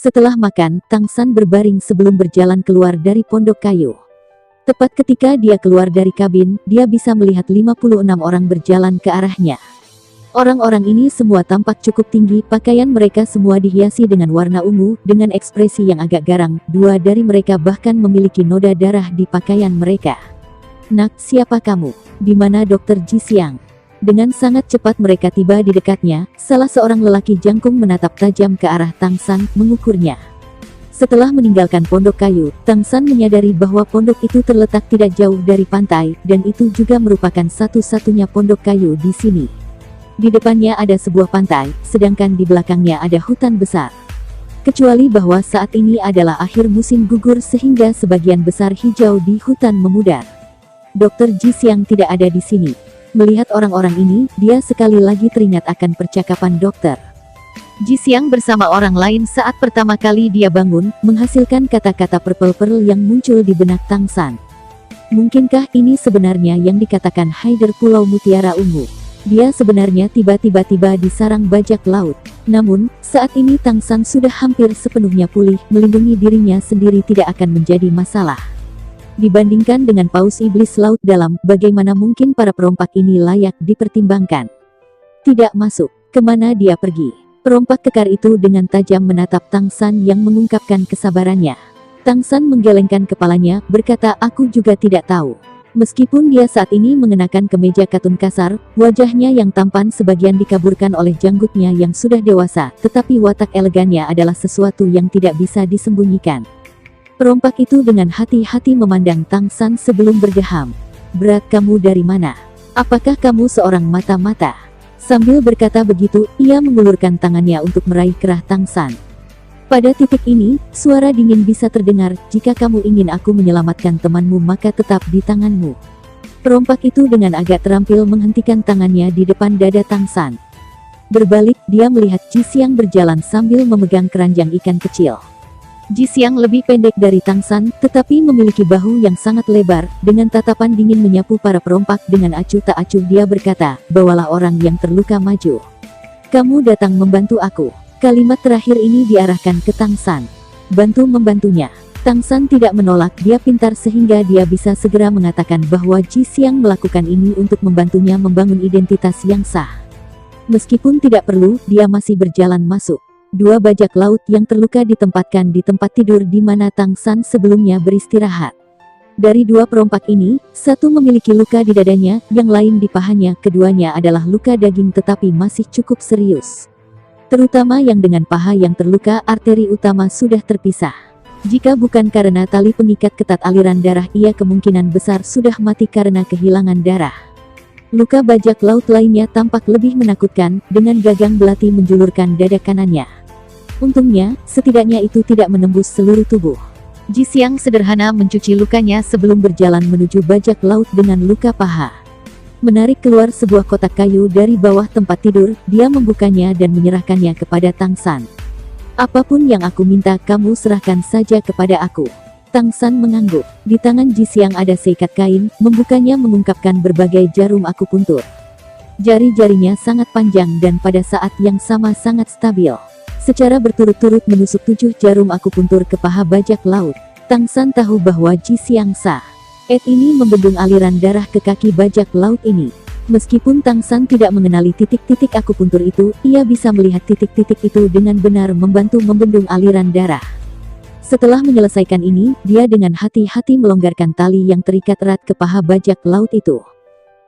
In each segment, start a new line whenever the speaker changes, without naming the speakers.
Setelah makan, Tang San berbaring sebelum berjalan keluar dari pondok kayu. Tepat ketika dia keluar dari kabin, dia bisa melihat 56 orang berjalan ke arahnya. Orang-orang ini semua tampak cukup tinggi, pakaian mereka semua dihiasi dengan warna ungu, dengan ekspresi yang agak garang. Dua dari mereka bahkan memiliki noda darah di pakaian mereka. "Nak, siapa kamu? Di mana Dr. Ji Xiang?" Dengan sangat cepat mereka tiba di dekatnya. Salah seorang lelaki jangkung menatap tajam ke arah Tang San, mengukurnya. Setelah meninggalkan pondok kayu, Tang San menyadari bahwa pondok itu terletak tidak jauh dari pantai, dan itu juga merupakan satu-satunya pondok kayu di sini. Di depannya ada sebuah pantai, sedangkan di belakangnya ada hutan besar. Kecuali bahwa saat ini adalah akhir musim gugur sehingga sebagian besar hijau di hutan memudar. Dr. Ji Xiang tidak ada di sini. Melihat orang-orang ini, dia sekali lagi teringat akan percakapan dokter Ji Xiang bersama orang lain saat pertama kali dia bangun, menghasilkan kata-kata purple yang muncul di benak Tang San. Mungkinkah ini sebenarnya yang dikatakan Haider Pulau Mutiara Ungu? Dia sebenarnya tiba-tiba di sarang bajak laut. Namun, saat ini Tang San sudah hampir sepenuhnya pulih, melindungi dirinya sendiri tidak akan menjadi masalah. Dibandingkan dengan paus iblis laut dalam, bagaimana mungkin para perompak ini layak dipertimbangkan? Tidak masuk. Kemana dia pergi? Perompak kekar itu dengan tajam menatap Tang San yang mengungkapkan kesabarannya. Tang San menggelengkan kepalanya, berkata, "Aku juga tidak tahu." Meskipun dia saat ini mengenakan kemeja katun kasar, wajahnya yang tampan sebagian dikaburkan oleh janggutnya yang sudah dewasa, tetapi watak elegannya adalah sesuatu yang tidak bisa disembunyikan. Perompak itu dengan hati-hati memandang Tang San sebelum berdeham. "Berat, kamu dari mana? Apakah kamu seorang mata-mata?" Sambil berkata begitu, ia mengulurkan tangannya untuk meraih kerah Tang San. Pada titik ini, suara dingin bisa terdengar, "Jika kamu ingin aku menyelamatkan temanmu maka tetap di tanganmu." Perompak itu dengan agak terampil menghentikan tangannya di depan dada Tang San. Berbalik, dia melihat Ji Xiang berjalan sambil memegang keranjang ikan kecil. Ji Xiang lebih pendek dari Tang San, tetapi memiliki bahu yang sangat lebar. Dengan tatapan dingin menyapu para perompak dengan acuh tak acuh dia berkata, "Bawalah orang yang terluka maju. Kamu datang membantu aku." Kalimat terakhir ini diarahkan ke Tang San. "Bantu membantunya." Tang San tidak menolak, dia pintar sehingga dia bisa segera mengatakan bahwa Ji Xiang melakukan ini untuk membantunya membangun identitas yang sah. Meskipun tidak perlu, dia masih berjalan masuk. Dua bajak laut yang terluka ditempatkan di tempat tidur di mana Tang San sebelumnya beristirahat. Dari dua perompak ini, satu memiliki luka di dadanya, yang lain di pahanya, keduanya adalah luka daging tetapi masih cukup serius. Terutama yang dengan paha yang terluka, arteri utama sudah terpisah. Jika bukan karena tali pengikat ketat aliran darah, ia kemungkinan besar sudah mati karena kehilangan darah. Luka bajak laut lainnya tampak lebih menakutkan, dengan gagang belati menjulurkan dada kanannya. Untungnya, setidaknya itu tidak menembus seluruh tubuh. Ji Xiang sederhana mencuci lukanya sebelum berjalan menuju bajak laut dengan luka paha. Menarik keluar sebuah kotak kayu dari bawah tempat tidur, dia membukanya dan menyerahkannya kepada Tang San. "Apapun yang aku minta, kamu serahkan saja kepada aku." Tang San mengangguk. Di tangan Ji Xiang ada seikat kain, membukanya mengungkapkan berbagai jarum akupuntur. Jari-jarinya sangat panjang dan pada saat yang sama sangat stabil. Secara berturut-turut menusuk 7 jarum akupuntur ke paha bajak laut. Tang San tahu bahwa Ji Xiang sah. Ini membendung aliran darah ke kaki bajak laut ini. Meskipun Tang San tidak mengenali titik-titik akupuntur itu, ia bisa melihat titik-titik itu dengan benar membantu membendung aliran darah. Setelah menyelesaikan ini, dia dengan hati-hati melonggarkan tali yang terikat erat ke paha bajak laut itu.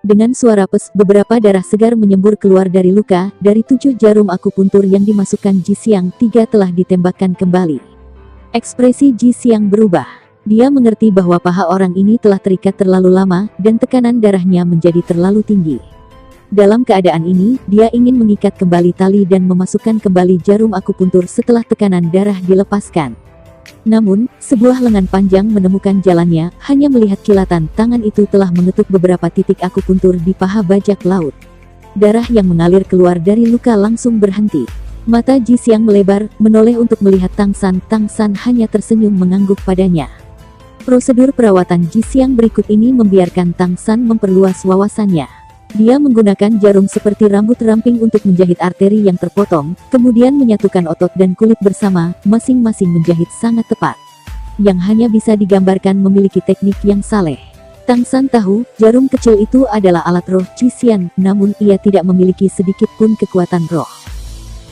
Dengan suara pes, beberapa darah segar menyembur keluar dari luka. Dari 7 jarum akupuntur yang dimasukkan Ji Xiang, 3 telah ditembakkan kembali. Ekspresi Ji Xiang berubah. Dia mengerti bahwa paha orang ini telah terikat terlalu lama, dan tekanan darahnya menjadi terlalu tinggi. Dalam keadaan ini, dia ingin mengikat kembali tali dan memasukkan kembali jarum akupuntur setelah tekanan darah dilepaskan. Namun, sebuah lengan panjang menemukan jalannya, hanya melihat kilatan tangan itu telah mengetuk beberapa titik akupuntur di paha bajak laut. Darah yang mengalir keluar dari luka langsung berhenti. Mata Ji Xiang melebar, menoleh untuk melihat Tang San. Tang San hanya tersenyum mengangguk padanya. Prosedur perawatan Ji Xiang berikut ini membiarkan Tang San memperluas wawasannya. Dia menggunakan jarum seperti rambut ramping untuk menjahit arteri yang terpotong, kemudian menyatukan otot dan kulit bersama, masing-masing menjahit sangat tepat. Yang hanya bisa digambarkan memiliki teknik yang saleh. Tang San tahu, jarum kecil itu adalah alat roh Qi-Xiang, namun ia tidak memiliki sedikit pun kekuatan roh.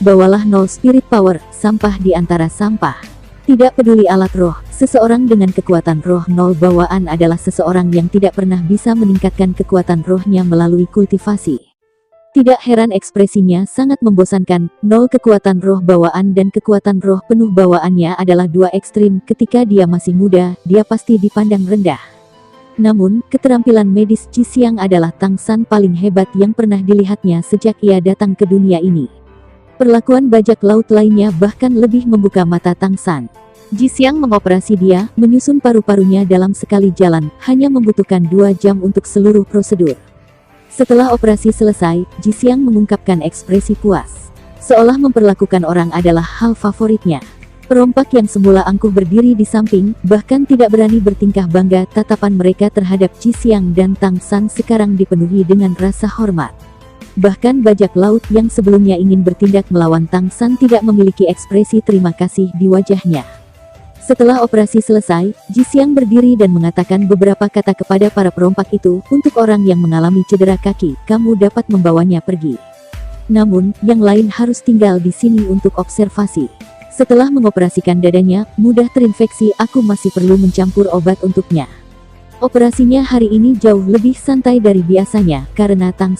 Bawalah 0 spirit power, sampah di antara sampah. Tidak peduli alat roh, seseorang dengan kekuatan roh 0 bawaan adalah seseorang yang tidak pernah bisa meningkatkan kekuatan rohnya melalui kultivasi. Tidak heran ekspresinya sangat membosankan. 0 kekuatan roh bawaan dan kekuatan roh penuh bawaannya adalah dua ekstrim. Ketika dia masih muda, dia pasti dipandang rendah. Namun, keterampilan medis Qi-Xiang adalah Tang San paling hebat yang pernah dilihatnya sejak ia datang ke dunia ini. Perlakuan bajak laut lainnya bahkan lebih membuka mata Tang San. Qi-Xiang mengoperasi dia, menyusun paru-parunya dalam sekali jalan, hanya membutuhkan 2 jam untuk seluruh prosedur. Setelah operasi selesai, Qi-Xiang mengungkapkan ekspresi puas. Seolah memperlakukan orang adalah hal favoritnya. Perompak yang semula angkuh berdiri di samping, bahkan tidak berani bertingkah bangga. Tatapan mereka terhadap Qi-Xiang dan Tang San sekarang dipenuhi dengan rasa hormat. Bahkan bajak laut yang sebelumnya ingin bertindak melawan Tang San tidak memiliki ekspresi terima kasih di wajahnya. Setelah operasi selesai, Qi-Xiang berdiri dan mengatakan beberapa kata kepada para perompak itu, untuk orang yang mengalami cedera kaki, kamu dapat membawanya pergi. Namun, yang lain harus tinggal di sini untuk observasi. Setelah mengoperasikan dadanya, mudah terinfeksi, aku masih perlu mencampur obat untuknya. Operasinya hari ini jauh lebih santai dari biasanya, karena Tang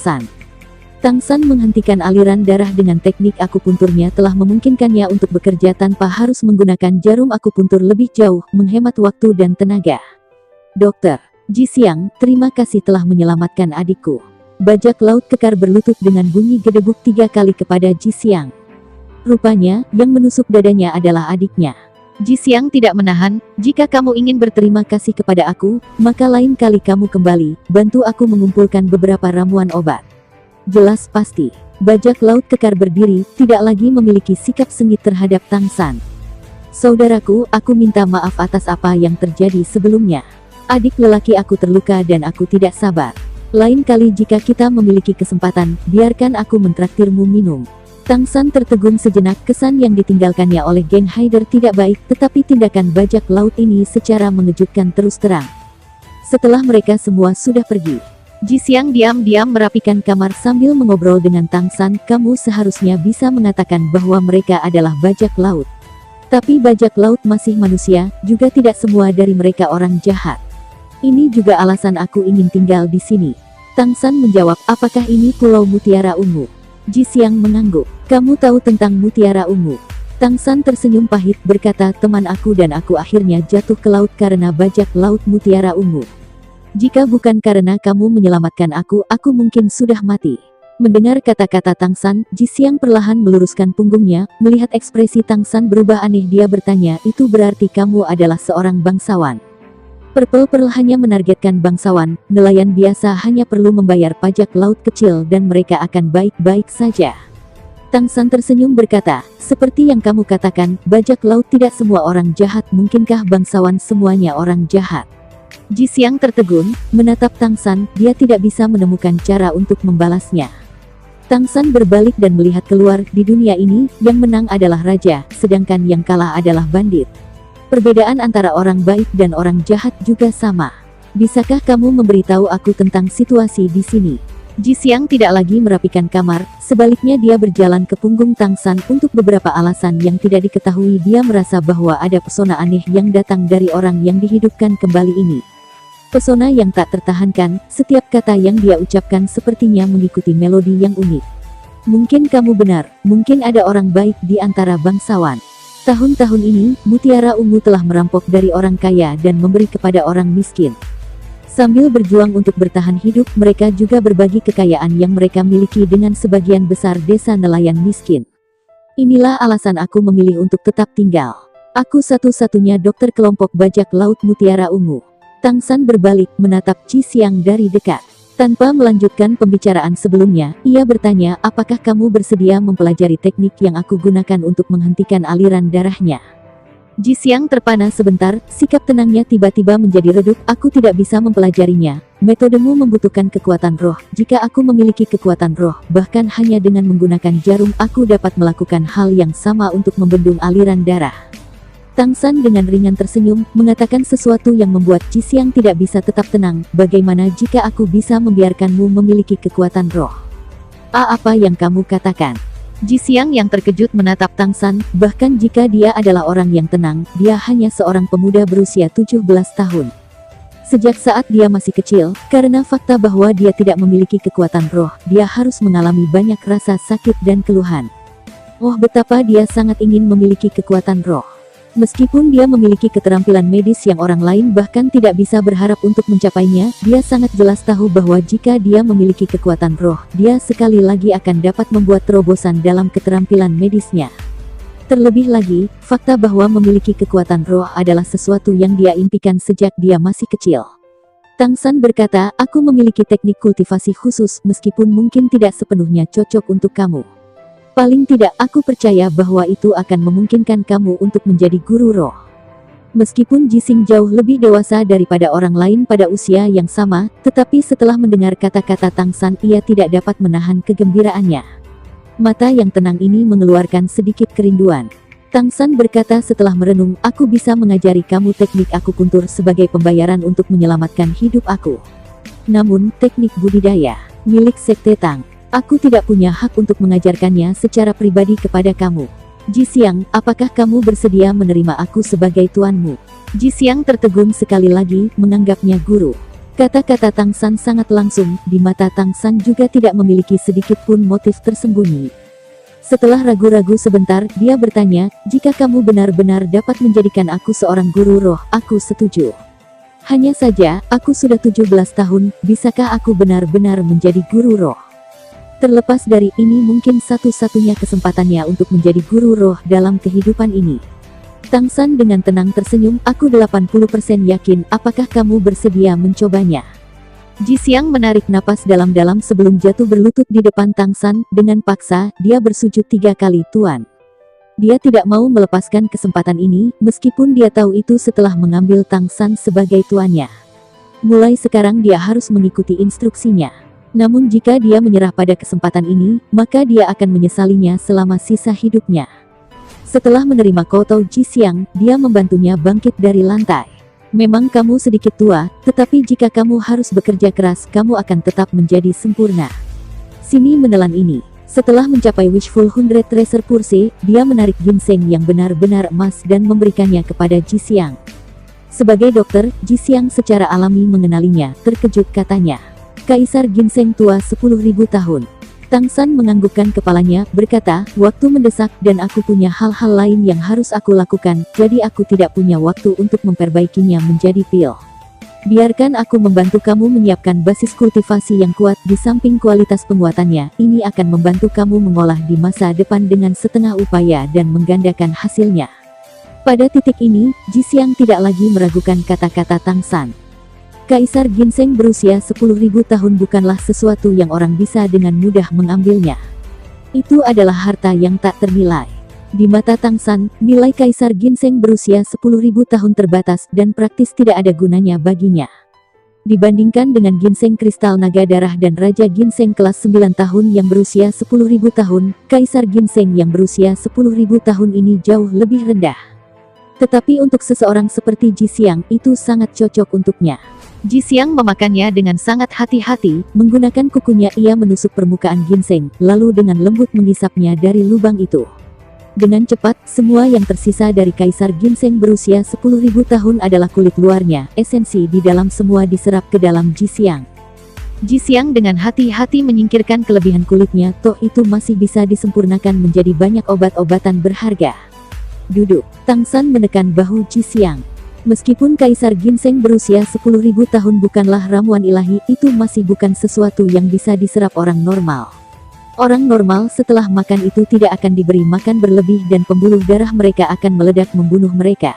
San menghentikan aliran darah dengan teknik akupunturnya telah memungkinkannya untuk bekerja tanpa harus menggunakan jarum akupuntur lebih jauh, menghemat waktu dan tenaga. Dokter Qi-Xiang, terima kasih telah menyelamatkan adikku. Bajak laut kekar berlutut dengan bunyi gedebuk 3 kali kepada Qi-Xiang. Rupanya, yang menusuk dadanya adalah adiknya. Qi-Xiang tidak menahan, jika kamu ingin berterima kasih kepada aku, maka lain kali kamu kembali, bantu aku mengumpulkan beberapa ramuan obat. Jelas pasti, bajak laut kekar berdiri, tidak lagi memiliki sikap sengit terhadap Tang San. Saudaraku, aku minta maaf atas apa yang terjadi sebelumnya. Adik lelaki aku terluka dan aku tidak sabar. Lain kali jika kita memiliki kesempatan, biarkan aku mentraktirmu minum. Tang San tertegun sejenak, kesan yang ditinggalkannya oleh geng Haider tidak baik, tetapi tindakan bajak laut ini secara mengejutkan terus terang. Setelah mereka semua sudah pergi, Qi-Xiang diam-diam merapikan kamar sambil mengobrol dengan Tang San. Kamu seharusnya bisa mengatakan bahwa mereka adalah bajak laut. Tapi bajak laut masih manusia, juga tidak semua dari mereka orang jahat. Ini juga alasan aku ingin tinggal di sini. Tang San menjawab, apakah ini Pulau Mutiara Ungu? Qi-Xiang mengangguk. Kamu tahu tentang Mutiara Ungu? Tang San tersenyum pahit berkata, teman aku dan aku akhirnya jatuh ke laut karena bajak laut Mutiara Ungu. Jika bukan karena kamu menyelamatkan aku mungkin sudah mati. Mendengar kata-kata Tang San, Qi-Xiang perlahan meluruskan punggungnya. Melihat ekspresi Tang San berubah aneh, dia bertanya, itu berarti kamu adalah seorang bangsawan? Purple Pearl hanya menargetkan bangsawan, nelayan biasa hanya perlu membayar pajak laut kecil dan mereka akan baik-baik saja. Tang San tersenyum berkata, seperti yang kamu katakan, bajak laut tidak semua orang jahat, mungkinkah bangsawan semuanya orang jahat? Qi-Xiang tertegun, menatap Tang San, dia tidak bisa menemukan cara untuk membalasnya. Tang San berbalik dan melihat keluar, di dunia ini, yang menang adalah raja, sedangkan yang kalah adalah bandit. Perbedaan antara orang baik dan orang jahat juga sama. Bisakah kamu memberitahu aku tentang situasi di sini? Qi-Xiang tidak lagi merapikan kamar, sebaliknya dia berjalan ke punggung Tang San. Untuk beberapa alasan yang tidak diketahui, dia merasa bahwa ada pesona aneh yang datang dari orang yang dihidupkan kembali ini. Pesona yang tak tertahankan, setiap kata yang dia ucapkan sepertinya mengikuti melodi yang unik. Mungkin kamu benar, mungkin ada orang baik di antara bangsawan. Tahun-tahun ini, Mutiara Ungu telah merampok dari orang kaya dan memberi kepada orang miskin. Sambil berjuang untuk bertahan hidup, mereka juga berbagi kekayaan yang mereka miliki dengan sebagian besar desa nelayan miskin. Inilah alasan aku memilih untuk tetap tinggal. Aku satu-satunya dokter kelompok bajak laut Mutiara Ungu. Tang San berbalik, menatap Qi-Xiang dari dekat. Tanpa melanjutkan pembicaraan sebelumnya, ia bertanya, apakah kamu bersedia mempelajari teknik yang aku gunakan untuk menghentikan aliran darahnya? Ji Xiang terpana sebentar, sikap tenangnya tiba-tiba menjadi redup. Aku tidak bisa mempelajarinya. Metodemu membutuhkan kekuatan roh. Jika aku memiliki kekuatan roh, bahkan hanya dengan menggunakan jarum, aku dapat melakukan hal yang sama untuk membendung aliran darah. Tang San dengan ringan tersenyum, mengatakan sesuatu yang membuat Ji Xiang tidak bisa tetap tenang. Bagaimana jika aku bisa membiarkanmu memiliki kekuatan roh? Apa yang kamu katakan? Ji Xiang yang terkejut menatap Tang San, bahkan jika dia adalah orang yang tenang, dia hanya seorang pemuda berusia 17 tahun. Sejak saat dia masih kecil, karena fakta bahwa dia tidak memiliki kekuatan roh, dia harus mengalami banyak rasa sakit dan keluhan. Oh, betapa dia sangat ingin memiliki kekuatan roh. Meskipun dia memiliki keterampilan medis yang orang lain bahkan tidak bisa berharap untuk mencapainya, dia sangat jelas tahu bahwa jika dia memiliki kekuatan roh, dia sekali lagi akan dapat membuat terobosan dalam keterampilan medisnya. Terlebih lagi, fakta bahwa memiliki kekuatan roh adalah sesuatu yang dia impikan sejak dia masih kecil. Tang San berkata, aku memiliki teknik kultivasi khusus, meskipun mungkin tidak sepenuhnya cocok untuk kamu. Paling tidak, aku percaya bahwa itu akan memungkinkan kamu untuk menjadi guru roh. Meskipun Ji Xing jauh lebih dewasa daripada orang lain pada usia yang sama, tetapi setelah mendengar kata-kata Tang San, ia tidak dapat menahan kegembiraannya. Mata yang tenang ini mengeluarkan sedikit kerinduan. Tang San berkata setelah merenung, aku bisa mengajari kamu teknik akupuntur sebagai pembayaran untuk menyelamatkan hidup aku. Namun, teknik budidaya milik Sekte Tang, aku tidak punya hak untuk mengajarkannya secara pribadi kepada kamu. Ji Xiang, apakah kamu bersedia menerima aku sebagai tuanmu? Ji Xiang tertegun sekali lagi, menganggapnya guru. Kata-kata Tang San sangat langsung, di mata Tang San juga tidak memiliki sedikit pun motif tersembunyi. Setelah ragu-ragu sebentar, dia bertanya, jika kamu benar-benar dapat menjadikan aku seorang guru roh, aku setuju. Hanya saja, aku sudah 17 tahun, bisakah aku benar-benar menjadi guru roh? Terlepas dari ini, mungkin satu-satunya kesempatannya untuk menjadi guru roh dalam kehidupan ini. Tang San dengan tenang tersenyum, aku 80% yakin, apakah kamu bersedia mencobanya? Ji Xiang menarik napas dalam-dalam sebelum jatuh berlutut di depan Tang San, dengan paksa, dia bersujud 3 kali, Tuan. Dia tidak mau melepaskan kesempatan ini, meskipun dia tahu itu setelah mengambil Tang San sebagai tuannya. Mulai sekarang dia harus mengikuti instruksinya. Namun jika dia menyerah pada kesempatan ini, maka dia akan menyesalinya selama sisa hidupnya. Setelah menerima koutou Ji Xiang, dia membantunya bangkit dari lantai. Memang kamu sedikit tua, tetapi jika kamu harus bekerja keras, kamu akan tetap menjadi sempurna. Sini menelan ini. Setelah mencapai Wishful 100 Treasure Purse, dia menarik ginseng yang benar-benar emas dan memberikannya kepada Ji Xiang. Sebagai dokter, Ji Xiang secara alami mengenalinya, terkejut katanya. Kaisar ginseng tua 10.000 tahun. Tang San menganggukkan kepalanya, berkata, waktu mendesak dan aku punya hal-hal lain yang harus aku lakukan, jadi aku tidak punya waktu untuk memperbaikinya menjadi pil. Biarkan aku membantu kamu menyiapkan basis kultivasi yang kuat di samping kualitas penguatannya, ini akan membantu kamu mengolah di masa depan dengan setengah upaya dan menggandakan hasilnya. Pada titik ini, Ji Xiang tidak lagi meragukan kata-kata Tang San. Kaisar ginseng berusia 10.000 tahun bukanlah sesuatu yang orang bisa dengan mudah mengambilnya. Itu adalah harta yang tak ternilai. Di mata Tang San, nilai kaisar ginseng berusia 10.000 tahun terbatas dan praktis tidak ada gunanya baginya. Dibandingkan dengan ginseng kristal naga darah dan raja ginseng kelas 9 tahun yang berusia 10.000 tahun, kaisar ginseng yang berusia 10.000 tahun ini jauh lebih rendah. Tetapi untuk seseorang seperti Ji Xiang, itu sangat cocok untuknya. Ji Xiang memakannya dengan sangat hati-hati, menggunakan kukunya ia menusuk permukaan ginseng, lalu dengan lembut mengisapnya dari lubang itu. Dengan cepat, semua yang tersisa dari kaisar ginseng berusia 10.000 tahun adalah kulit luarnya, esensi di dalam semua diserap ke dalam Ji Xiang. Ji Xiang dengan hati-hati menyingkirkan kelebihan kulitnya, toh itu masih bisa disempurnakan menjadi banyak obat-obatan berharga. Duduk, Tang San menekan bahu Ji Xiang. Meskipun kaisar ginseng berusia 10.000 tahun bukanlah ramuan ilahi, itu masih bukan sesuatu yang bisa diserap orang normal. Orang normal setelah makan itu tidak akan diberi makan berlebih dan pembuluh darah mereka akan meledak membunuh mereka.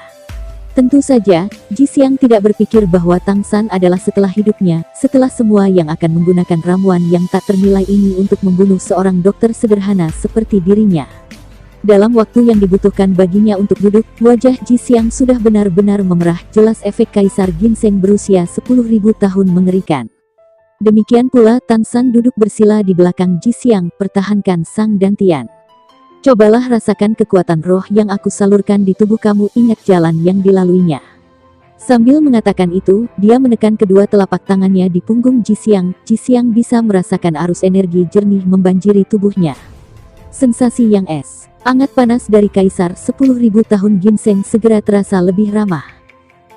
Tentu saja, Ji Xiang tidak berpikir bahwa Tang San adalah setelah hidupnya, setelah semua yang akan menggunakan ramuan yang tak ternilai ini untuk membunuh seorang dokter sederhana seperti dirinya. Dalam waktu yang dibutuhkan baginya untuk duduk, wajah Ji Xiang sudah benar-benar memerah, jelas efek Kaisar Ginseng berusia 10.000 tahun mengerikan. Demikian pula Tang San duduk bersila di belakang Ji Xiang, pertahankan sang dantian. Cobalah rasakan kekuatan roh yang aku salurkan di tubuh kamu, ingat jalan yang dilaluinya. Sambil mengatakan itu, dia menekan kedua telapak tangannya di punggung Ji Xiang. Ji Xiang bisa merasakan arus energi jernih membanjiri tubuhnya. Sensasi yang angat panas dari Kaisar 10.000 tahun Ginseng segera terasa lebih ramah.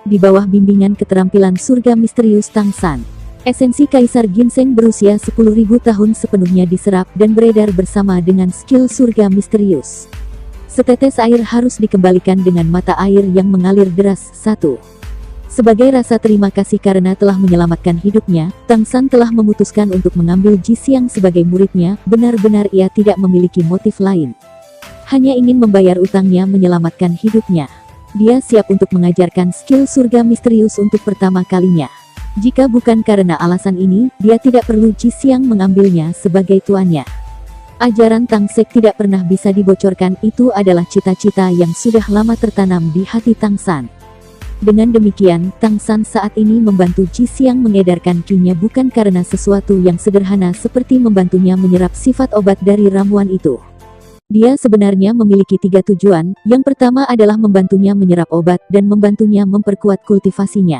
Di bawah bimbingan keterampilan surga misterius Tang San, esensi Kaisar Ginseng berusia 10.000 tahun sepenuhnya diserap dan beredar bersama dengan skill surga misterius. Setetes air harus dikembalikan dengan mata air yang mengalir deras. Sebagai rasa terima kasih karena telah menyelamatkan hidupnya, Tang San telah memutuskan untuk mengambil Ji Xiang sebagai muridnya. Benar-benar ia tidak memiliki motif lain. Hanya ingin membayar utangnya menyelamatkan hidupnya. Dia siap untuk mengajarkan skill surga misterius untuk pertama kalinya. Jika bukan karena alasan ini, dia tidak perlu Ji Xiang mengambilnya sebagai tuannya. Ajaran Tang Sek tidak pernah bisa dibocorkan, itu adalah cita-cita yang sudah lama tertanam di hati Tang San. Dengan demikian, Tang San saat ini membantu Ji Xiang mengedarkan ki-nya bukan karena sesuatu yang sederhana seperti membantunya menyerap sifat obat dari ramuan itu. Dia sebenarnya memiliki 3 tujuan. Yang pertama adalah membantunya menyerap obat dan membantunya memperkuat kultivasinya.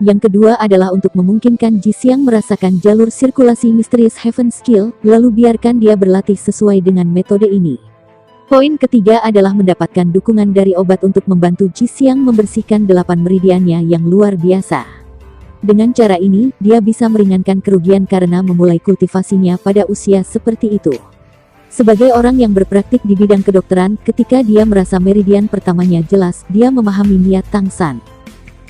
Yang kedua adalah untuk memungkinkan Ji Xiang merasakan jalur sirkulasi misterius Heaven Skill, lalu biarkan dia berlatih sesuai dengan metode ini. Poin ketiga adalah mendapatkan dukungan dari obat untuk membantu Ji Xiang membersihkan 8 meridiannya yang luar biasa. Dengan cara ini, dia bisa meringankan kerugian karena memulai kultivasinya pada usia seperti itu. Sebagai orang yang berpraktik di bidang kedokteran, ketika dia merasa meridian pertamanya jelas, dia memahami niat Tang San.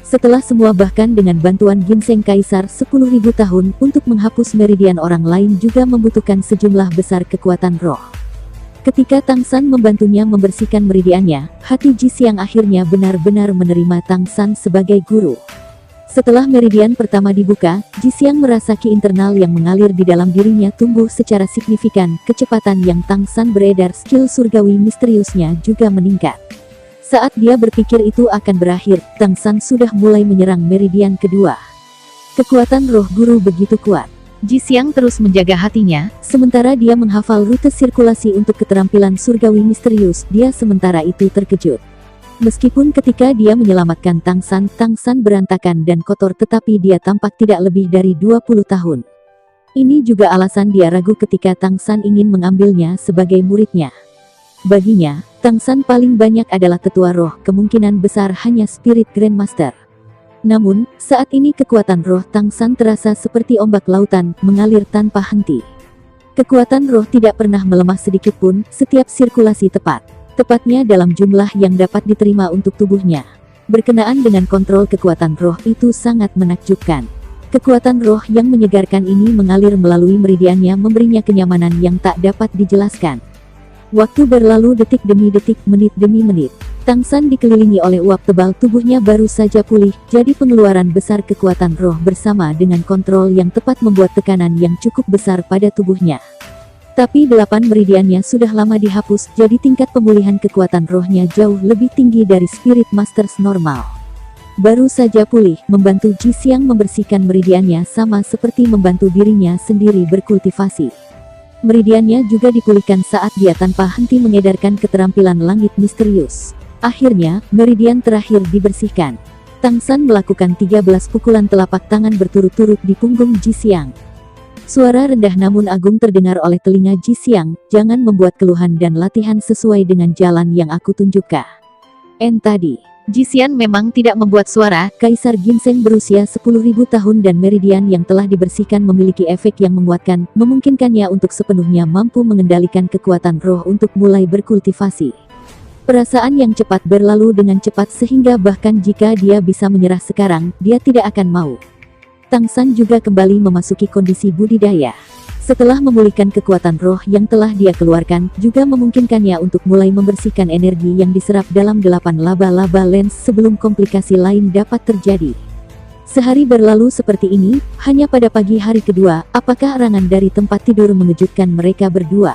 Setelah semua, bahkan dengan bantuan Ginseng Kaisar 10.000 tahun, untuk menghapus meridian orang lain juga membutuhkan sejumlah besar kekuatan roh. Ketika Tang San membantunya membersihkan meridiannya, hati Ji Xiang akhirnya benar-benar menerima Tang San sebagai guru. Setelah meridian pertama dibuka, Ji Xiang merasa ki internal yang mengalir di dalam dirinya tumbuh secara signifikan. Kecepatan yang Tang San beredar skill surgawi misteriusnya juga meningkat. Saat dia berpikir itu akan berakhir, Tang San sudah mulai menyerang meridian kedua. Kekuatan roh guru begitu kuat. Ji Xiang terus menjaga hatinya, sementara dia menghafal rute sirkulasi untuk keterampilan surgawi misterius. Dia sementara itu terkejut. Meskipun ketika dia menyelamatkan Tang San berantakan dan kotor, tetapi dia tampak tidak lebih dari 20 tahun. Ini juga alasan dia ragu ketika Tang San ingin mengambilnya sebagai muridnya. Baginya, Tang San paling banyak adalah tetua roh, kemungkinan besar hanya Spirit Grandmaster. Namun, saat ini kekuatan roh Tang San terasa seperti ombak lautan, mengalir tanpa henti. Kekuatan roh tidak pernah melemah sedikit pun, setiap sirkulasi tepatnya dalam jumlah yang dapat diterima untuk tubuhnya. Berkenaan dengan kontrol kekuatan roh itu sangat menakjubkan. Kekuatan roh yang menyegarkan ini mengalir melalui meridiannya, memberinya kenyamanan yang tak dapat dijelaskan. Waktu berlalu detik demi detik, menit demi menit. Tang San dikelilingi oleh uap tebal, tubuhnya baru saja pulih, jadi pengeluaran besar kekuatan roh bersama dengan kontrol yang tepat membuat tekanan yang cukup besar pada tubuhnya. Tapi 8 meridiannya sudah lama dihapus, jadi tingkat pemulihan kekuatan rohnya jauh lebih tinggi dari Spirit Masters normal. Baru saja pulih, membantu Ji Xiang membersihkan meridiannya sama seperti membantu dirinya sendiri berkultivasi. Meridiannya juga dipulihkan saat dia tanpa henti mengedarkan keterampilan langit misterius. Akhirnya, meridian terakhir dibersihkan. Tang San melakukan 13 pukulan telapak tangan berturut-turut di punggung Ji Xiang. Suara rendah namun agung terdengar oleh telinga Ji Xiang, "Jangan membuat keluhan dan latihan sesuai dengan jalan yang aku tunjukkan." Tadi, Ji Xiang memang tidak membuat suara. Kaisar Ginseng berusia 10.000 tahun dan meridian yang telah dibersihkan memiliki efek yang menguatkan, memungkinkannya untuk sepenuhnya mampu mengendalikan kekuatan roh untuk mulai berkultivasi. Perasaan yang cepat berlalu dengan cepat sehingga bahkan jika dia bisa menyerah sekarang, dia tidak akan mau. Tang San juga kembali memasuki kondisi budidaya. Setelah memulihkan kekuatan roh yang telah dia keluarkan, juga memungkinkannya untuk mulai membersihkan energi yang diserap dalam 8 laba-laba lens sebelum komplikasi lain dapat terjadi. Sehari berlalu seperti ini, hanya pada pagi hari kedua, apakah erangan dari tempat tidur mengejutkan mereka berdua.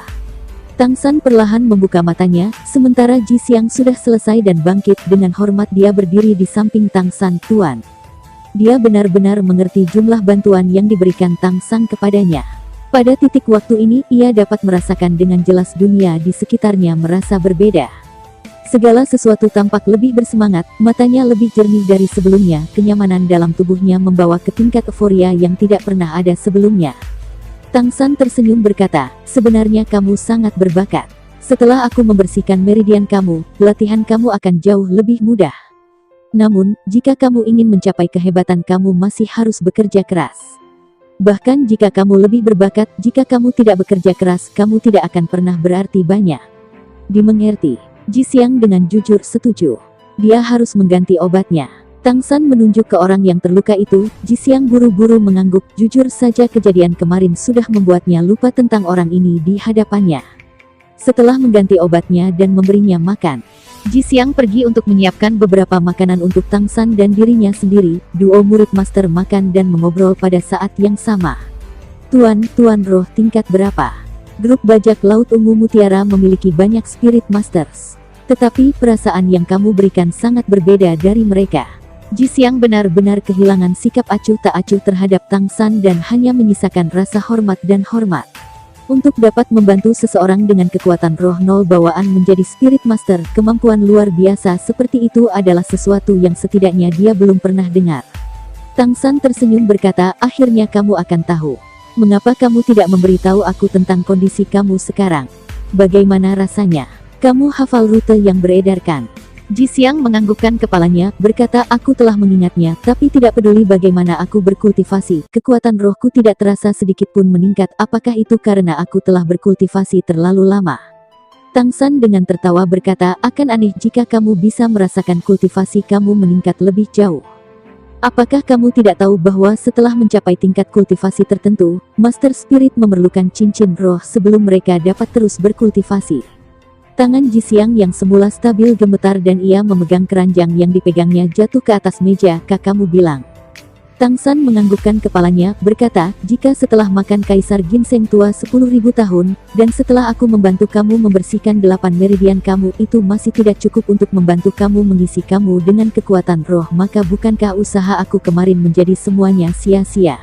Tang San perlahan membuka matanya, sementara Ji Xiang sudah selesai dan bangkit. Dengan hormat dia berdiri di samping Tang San. Tuan. Dia benar-benar mengerti jumlah bantuan yang diberikan Tang San kepadanya. Pada titik waktu ini, ia dapat merasakan dengan jelas dunia di sekitarnya merasa berbeda. Segala sesuatu tampak lebih bersemangat, matanya lebih jernih dari sebelumnya, kenyamanan dalam tubuhnya membawa ke tingkat euforia yang tidak pernah ada sebelumnya. Tang San tersenyum berkata, sebenarnya kamu sangat berbakat. Setelah aku membersihkan meridian kamu, latihan kamu akan jauh lebih mudah. Namun, jika kamu ingin mencapai kehebatan kamu masih harus bekerja keras. Bahkan jika kamu lebih berbakat, jika kamu tidak bekerja keras, kamu tidak akan pernah berarti banyak. Dimengerti. Ji Xiang dengan jujur setuju. Dia harus mengganti obatnya. Tang San menunjuk ke orang yang terluka itu. Ji Xiang buru-buru mengangguk. Jujur saja kejadian kemarin sudah membuatnya lupa tentang orang ini di hadapannya. Setelah mengganti obatnya dan memberinya makan, Ji Xiang pergi untuk menyiapkan beberapa makanan untuk Tang San dan dirinya sendiri. Duo murid master makan dan mengobrol pada saat yang sama. Tuan roh tingkat berapa? Grup bajak laut ungu mutiara memiliki banyak spirit masters. Tetapi perasaan yang kamu berikan sangat berbeda dari mereka. Ji Xiang benar-benar kehilangan sikap acuh tak acuh terhadap Tang San dan hanya menyisakan rasa hormat dan hormat. Untuk dapat membantu seseorang dengan kekuatan roh nol bawaan menjadi spirit master, kemampuan luar biasa seperti itu adalah sesuatu yang setidaknya dia belum pernah dengar. Tang San tersenyum berkata, akhirnya kamu akan tahu. Mengapa kamu tidak memberitahu aku tentang kondisi kamu sekarang? Bagaimana rasanya? Kamu hafal rute yang beredarkan? Ji Xiang menganggukkan kepalanya, berkata aku telah mengingatnya, tapi tidak peduli bagaimana aku berkultivasi, kekuatan rohku tidak terasa sedikit pun meningkat, apakah itu karena aku telah berkultivasi terlalu lama? Tang San dengan tertawa berkata, akan aneh jika kamu bisa merasakan kultivasi kamu meningkat lebih jauh. Apakah kamu tidak tahu bahwa setelah mencapai tingkat kultivasi tertentu, Master Spirit memerlukan cincin roh sebelum mereka dapat terus berkultivasi? Tangan Ji Xiang yang semula stabil gemetar dan ia memegang keranjang yang dipegangnya jatuh ke atas meja. Kamu bilang. Tang San menganggukkan kepalanya, berkata, jika setelah makan Kaisar Ginseng tua 10.000 tahun, dan setelah aku membantu kamu membersihkan 8 meridian kamu itu masih tidak cukup untuk membantu kamu mengisi kamu dengan kekuatan roh, maka bukankah usaha aku kemarin menjadi semuanya sia-sia?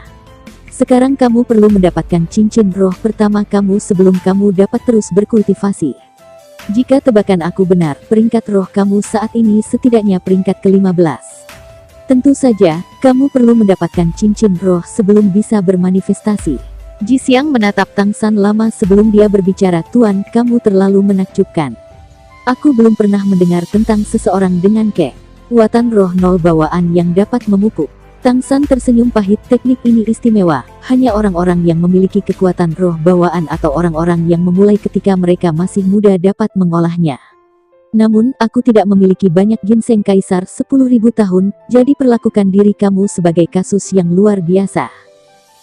Sekarang kamu perlu mendapatkan cincin roh pertama kamu sebelum kamu dapat terus berkultivasi. Jika tebakan aku benar, peringkat roh kamu saat ini setidaknya peringkat ke-15. Tentu saja, kamu perlu mendapatkan cincin roh sebelum bisa bermanifestasi. Ji Xiang menatap Tang San lama sebelum dia berbicara, Tuan, kamu terlalu menakjubkan. Aku belum pernah mendengar tentang seseorang dengan kekuatan roh nol bawaan yang dapat memupuk. Tang San tersenyum pahit, teknik ini istimewa, hanya orang-orang yang memiliki kekuatan roh bawaan atau orang-orang yang memulai ketika mereka masih muda dapat mengolahnya. Namun, aku tidak memiliki banyak ginseng kaisar 10.000 tahun, jadi perlakukan diri kamu sebagai kasus yang luar biasa.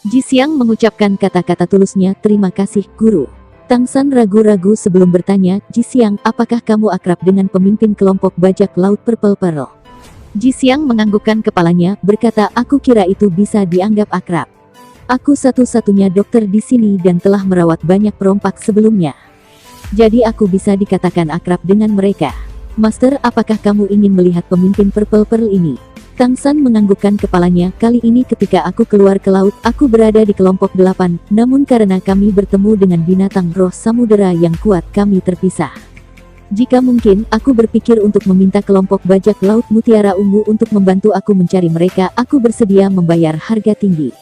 Ji Xiang mengucapkan kata-kata tulusnya, terima kasih, Guru. Tang San ragu-ragu sebelum bertanya, Ji Xiang, apakah kamu akrab dengan pemimpin kelompok bajak laut Purple Pearl? Ji Xiang menganggukkan kepalanya, berkata, aku kira itu bisa dianggap akrab. Aku satu-satunya dokter di sini dan telah merawat banyak perompak sebelumnya. Jadi aku bisa dikatakan akrab dengan mereka. Master, apakah kamu ingin melihat pemimpin Purple Pearl ini? Tang San menganggukkan kepalanya, kali ini ketika aku keluar ke laut, aku berada di kelompok 8, namun karena kami bertemu dengan binatang roh samudera yang kuat, kami terpisah. Jika mungkin, aku berpikir untuk meminta kelompok bajak laut mutiara ungu untuk membantu aku mencari mereka. Aku bersedia membayar harga tinggi.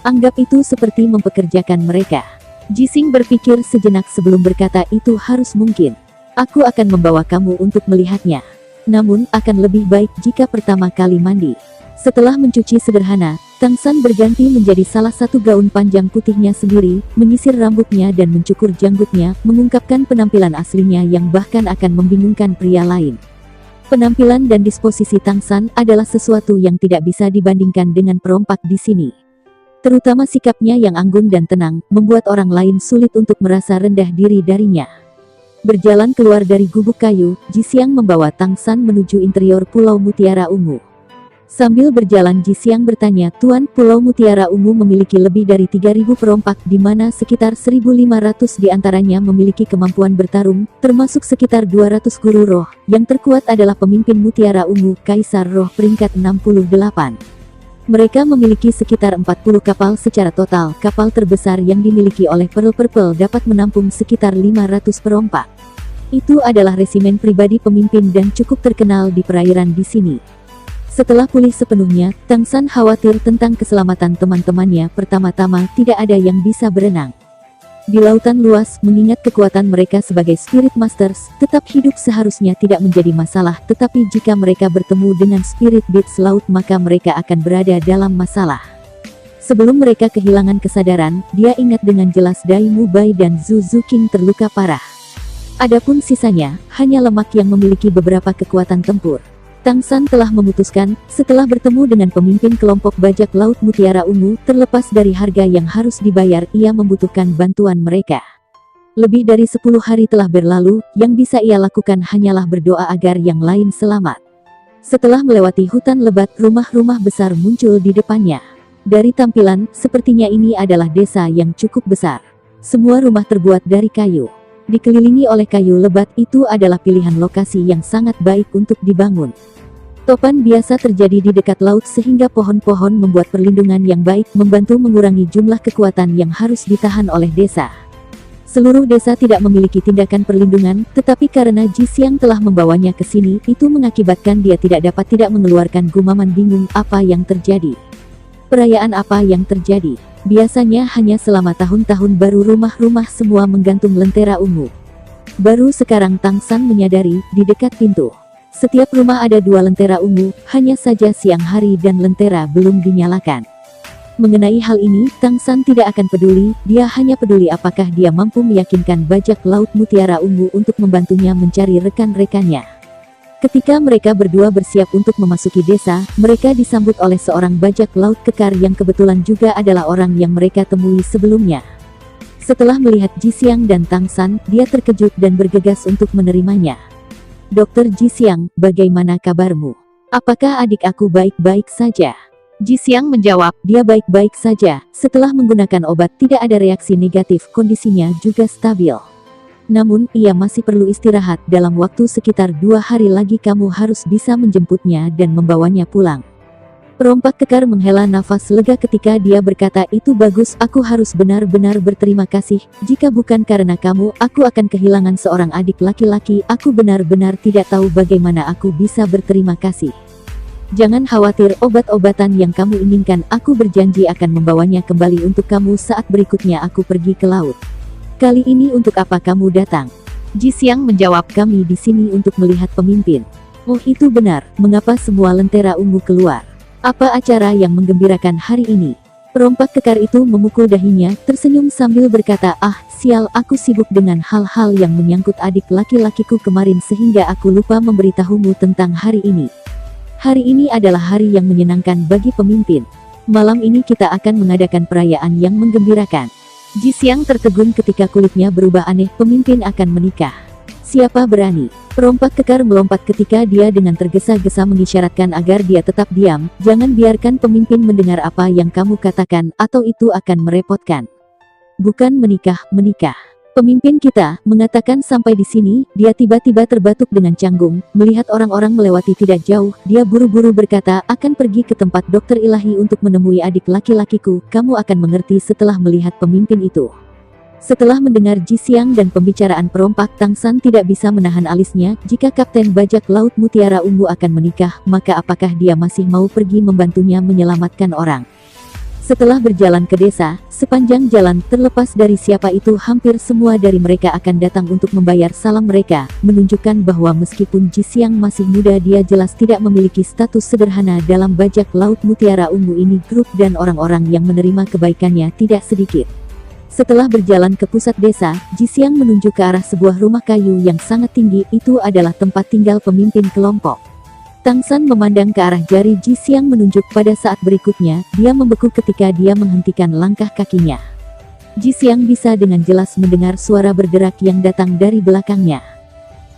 Anggap itu seperti mempekerjakan mereka. Ji Xing berpikir sejenak sebelum berkata, itu harus mungkin. Aku akan membawa kamu untuk melihatnya. Namun, akan lebih baik jika pertama kali mandi. Setelah mencuci sederhana, Tang San berganti menjadi salah satu gaun panjang putihnya sendiri, menyisir rambutnya dan mencukur janggutnya, mengungkapkan penampilan aslinya yang bahkan akan membingungkan pria lain. Penampilan dan disposisi Tang San adalah sesuatu yang tidak bisa dibandingkan dengan perompak di sini. Terutama sikapnya yang anggun dan tenang, membuat orang lain sulit untuk merasa rendah diri darinya. Berjalan keluar dari gubuk kayu, Ji Xiang membawa Tang San menuju interior Pulau Mutiara Ungu. Sambil berjalan Ji Xiang bertanya, Tuan, Pulau Mutiara Ungu memiliki lebih dari 3.000 perompak di mana sekitar 1.500 diantaranya memiliki kemampuan bertarung, termasuk sekitar 200 guru roh. Yang terkuat adalah pemimpin Mutiara Ungu, Kaisar Roh peringkat 68. Mereka memiliki sekitar 40 kapal secara total. Kapal terbesar yang dimiliki oleh Pearl Purple dapat menampung sekitar 500 perompak. Itu adalah resimen pribadi pemimpin dan cukup terkenal di perairan di sini. Setelah pulih sepenuhnya, Tang San khawatir tentang keselamatan teman-temannya. Pertama-tama, tidak ada yang bisa berenang di lautan luas. Mengingat kekuatan mereka sebagai Spirit Masters, tetap hidup seharusnya tidak menjadi masalah. Tetapi jika mereka bertemu dengan Spirit Beasts laut, maka mereka akan berada dalam masalah. Sebelum mereka kehilangan kesadaran, dia ingat dengan jelas Dai Mu Bai dan Zhu Zuqing terluka parah. Adapun sisanya, hanya lemak yang memiliki beberapa kekuatan tempur. Tang San telah memutuskan, setelah bertemu dengan pemimpin kelompok bajak laut Mutiara Ungu, terlepas dari harga yang harus dibayar, ia membutuhkan bantuan mereka. Lebih dari 10 hari telah berlalu, yang bisa ia lakukan hanyalah berdoa agar yang lain selamat. Setelah melewati hutan lebat, rumah-rumah besar muncul di depannya. Dari tampilan, sepertinya ini adalah desa yang cukup besar. Semua rumah terbuat dari kayu. Dikelilingi oleh kayu lebat, itu adalah pilihan lokasi yang sangat baik untuk dibangun. Topan biasa terjadi di dekat laut sehingga pohon-pohon membuat perlindungan yang baik, membantu mengurangi jumlah kekuatan yang harus ditahan oleh desa. Seluruh desa tidak memiliki tindakan perlindungan, tetapi karena Ji Xiang telah membawanya ke sini, itu mengakibatkan dia tidak dapat tidak mengeluarkan gumaman bingung apa yang terjadi. Perayaan apa yang terjadi? Biasanya hanya selama tahun-tahun baru rumah-rumah semua menggantung lentera ungu. Baru sekarang Tang San menyadari, di dekat pintu setiap rumah ada 2 lentera ungu, hanya saja siang hari dan lentera belum dinyalakan. Mengenai hal ini, Tang San tidak akan peduli, dia hanya peduli apakah dia mampu meyakinkan bajak laut Mutiara Ungu untuk membantunya mencari rekan-rekannya. Ketika mereka berdua bersiap untuk memasuki desa, mereka disambut oleh seorang bajak laut kekar yang kebetulan juga adalah orang yang mereka temui sebelumnya. Setelah melihat Ji Xiang dan Tang San, dia terkejut dan bergegas untuk menerimanya. Dokter Ji Xiang, bagaimana kabarmu? Apakah adik aku baik-baik saja? Ji Xiang menjawab, dia baik-baik saja. Setelah menggunakan obat tidak ada reaksi negatif, kondisinya juga stabil. Namun, ia masih perlu istirahat. Dalam waktu sekitar 2 hari lagi kamu harus bisa menjemputnya dan membawanya pulang. Perompak kekar menghela nafas lega ketika dia berkata, itu bagus, aku harus benar-benar berterima kasih. Jika bukan karena kamu, aku akan kehilangan seorang adik laki-laki. Aku benar-benar tidak tahu bagaimana aku bisa berterima kasih. Jangan khawatir, obat-obatan yang kamu inginkan, aku berjanji akan membawanya kembali untuk kamu saat berikutnya aku pergi ke laut. Kali ini untuk apa kamu datang? Ji Xiang menjawab, kami di sini untuk melihat pemimpin. Oh itu benar, mengapa semua lentera ungu keluar? Apa acara yang menggembirakan hari ini? Perompak kekar itu memukul dahinya, tersenyum sambil berkata, ah, sial, aku sibuk dengan hal-hal yang menyangkut adik laki-lakiku kemarin sehingga aku lupa memberitahumu tentang hari ini. Hari ini adalah hari yang menyenangkan bagi pemimpin. Malam ini kita akan mengadakan perayaan yang menggembirakan. Ji Xiang tertegun ketika kulitnya berubah aneh, pemimpin akan menikah. Siapa berani? Perompak kekar melompat ketika dia dengan tergesa-gesa mengisyaratkan agar dia tetap diam. Jangan biarkan pemimpin mendengar apa yang kamu katakan, atau itu akan merepotkan. Bukan menikah. Pemimpin kita mengatakan sampai di sini, dia tiba-tiba terbatuk dengan canggung. Melihat orang-orang melewati tidak jauh, dia buru-buru berkata, akan pergi ke tempat dokter ilahi untuk menemui adik laki-lakiku. Kamu akan mengerti setelah melihat pemimpin itu. Setelah mendengar Ji Xiang dan pembicaraan perompak, Tang San tidak bisa menahan alisnya. Jika Kapten Bajak Laut Mutiara Ungu akan menikah, maka apakah dia masih mau pergi membantunya menyelamatkan orang? Setelah berjalan ke desa, sepanjang jalan, terlepas dari siapa itu, hampir semua dari mereka akan datang untuk membayar salam mereka, menunjukkan bahwa meskipun Ji Xiang masih muda, dia jelas tidak memiliki status sederhana dalam Bajak Laut Mutiara Ungu ini. Grup dan orang-orang yang menerima kebaikannya tidak sedikit. Setelah berjalan ke pusat desa, Ji Xiang menunjuk ke arah sebuah rumah kayu yang sangat tinggi. Itu adalah tempat tinggal pemimpin kelompok. Tang San memandang ke arah jari Ji Xiang menunjuk. Pada saat berikutnya, dia membeku ketika dia menghentikan langkah kakinya. Ji Xiang bisa dengan jelas mendengar suara berderak yang datang dari belakangnya.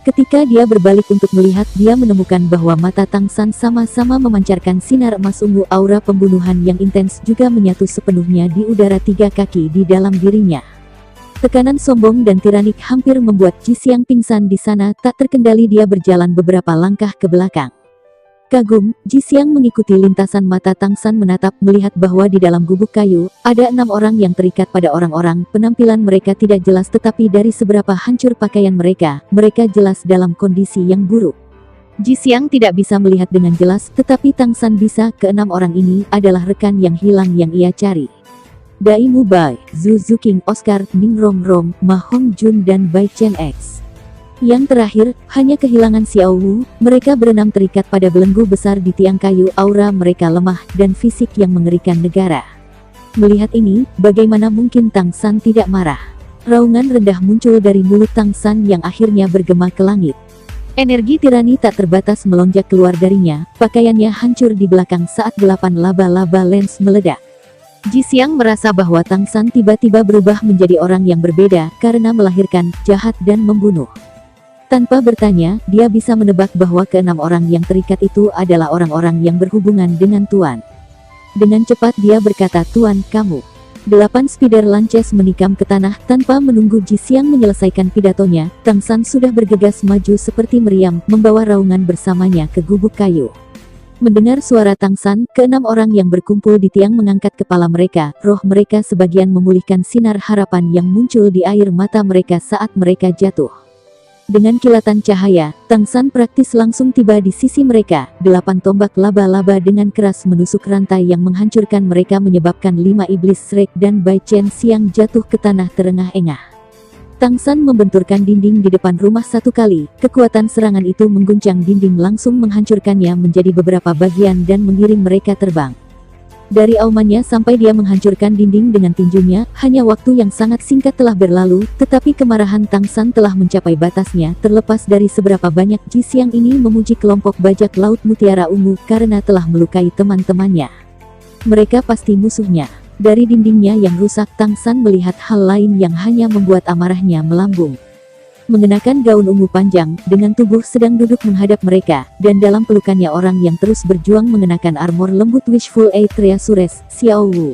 Ketika dia berbalik untuk melihat, dia menemukan bahwa mata Tang San sama-sama memancarkan sinar emas ungu. Aura pembunuhan yang intens juga menyatu sepenuhnya di udara 3 kaki di dalam dirinya. Tekanan sombong dan tiranik hampir membuat Ji Xiang pingsan di sana. Tak terkendali dia berjalan beberapa langkah ke belakang. Kagum, Ji Xiang mengikuti lintasan mata Tang San menatap, melihat bahwa di dalam gubuk kayu, ada 6 orang yang terikat pada orang-orang. Penampilan mereka tidak jelas, tetapi dari seberapa hancur pakaian mereka, mereka jelas dalam kondisi yang buruk. Ji Xiang tidak bisa melihat dengan jelas, tetapi Tang San bisa. Ke-6 orang ini adalah rekan yang hilang yang ia cari. Dai Mu Bai, Zhu Zuqing, Oscar, Ning Rongrong, Ma Hongjun dan Bai Chen X. Yang terakhir, hanya kehilangan Xiao Wu. Mereka berenam terikat pada belenggu besar di tiang kayu. Aura mereka lemah dan fisik yang mengerikan negara. Melihat ini, bagaimana mungkin Tang San tidak marah? Raungan rendah muncul dari mulut Tang San yang akhirnya bergema ke langit. Energi tirani tak terbatas melonjak keluar darinya. Pakaiannya hancur di belakang saat 8 laba-laba lens meledak. Ji Xiang merasa bahwa Tang San tiba-tiba berubah menjadi orang yang berbeda karena melahirkan, jahat dan membunuh. Tanpa bertanya, dia bisa menebak bahwa ke-6 orang yang terikat itu adalah orang-orang yang berhubungan dengan Tuan. Dengan cepat dia berkata, "Tuan, kamu." 8 spider lances menikam ke tanah. Tanpa menunggu Ji Xiang menyelesaikan pidatonya, Tang San sudah bergegas maju seperti meriam, membawa raungan bersamanya ke gubuk kayu. Mendengar suara Tang San, ke-6 orang yang berkumpul di tiang mengangkat kepala mereka. Roh mereka sebagian memulihkan sinar harapan yang muncul di air mata mereka saat mereka jatuh. Dengan kilatan cahaya, Tang San praktis langsung tiba di sisi mereka. 8 tombak laba-laba dengan keras menusuk rantai yang menghancurkan mereka, menyebabkan 5 iblis Shrek dan Bai Chen Xiang jatuh ke tanah terengah-engah. Tang San membenturkan dinding di depan rumah 1 kali. Kekuatan serangan itu mengguncang dinding, langsung menghancurkannya menjadi beberapa bagian dan mengiring mereka terbang. Dari aumannya sampai dia menghancurkan dinding dengan tinjunya, hanya waktu yang sangat singkat telah berlalu, tetapi kemarahan Tang San telah mencapai batasnya. Terlepas dari seberapa banyak Ji Xiang ini memuji kelompok bajak laut Mutiara Ungu karena telah melukai teman-temannya. Mereka pasti musuhnya. Dari dindingnya yang rusak, Tang San melihat hal lain yang hanya membuat amarahnya melambung. Mengenakan gaun ungu panjang, dengan tubuh sedang duduk menghadap mereka, dan dalam pelukannya orang yang terus berjuang mengenakan armor lembut Wishful Eitria Sures, Xiao Wu.